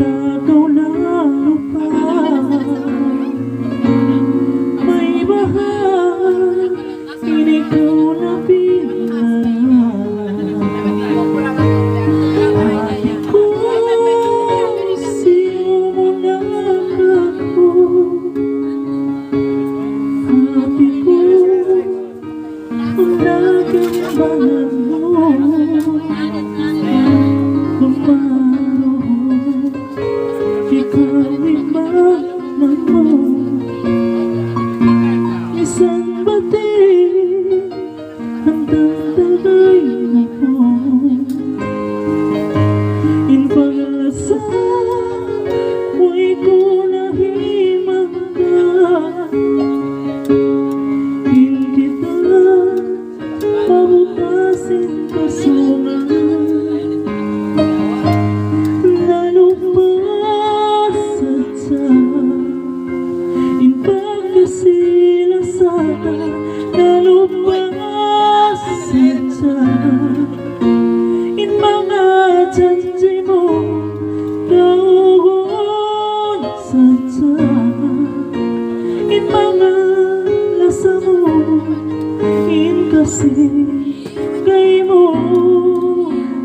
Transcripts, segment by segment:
Takaw na lupa, may baha, hindi ko na pinaraan. Kung sino mo na ako, hati ko ang nagambangan mo. Isang bati hanggang tagay mo po, in paglasa huwag ko nahimang ka, in kita mabukasin kasungan. In mga janji mo, kaugon sadya. In mga lasa mo, in kasi kay mo,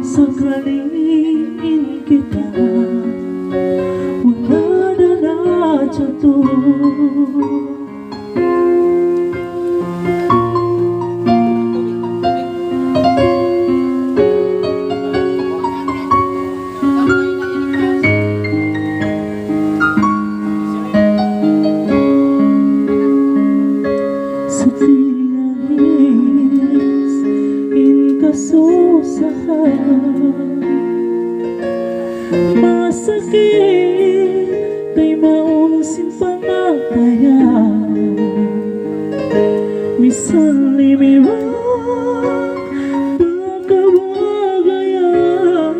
sakaling kita, wala na nadyato. Kasusahan masakit kay maong simpamatayan, minsan limiwag pagkawagayan.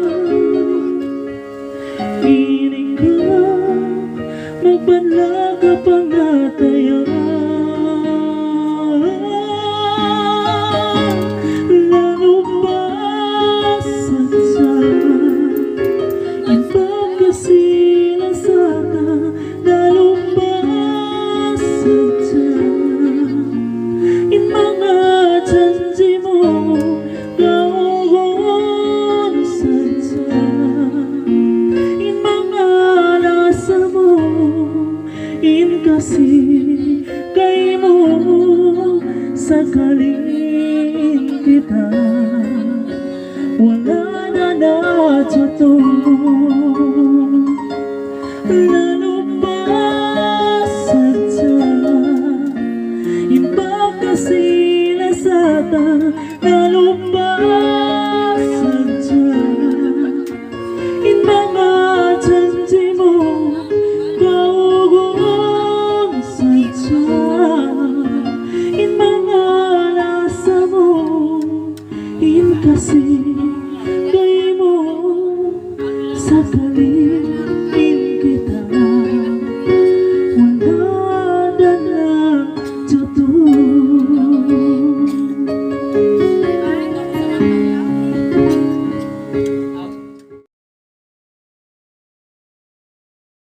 Inig ka magbanlaga pangatayan, kasi kay mo, sakaling kita, wala na nadyato. Lalo pa sadya, iba kasi nasata. Lalo pa sadya, in mga janji mo, kasi kay mo, sakaling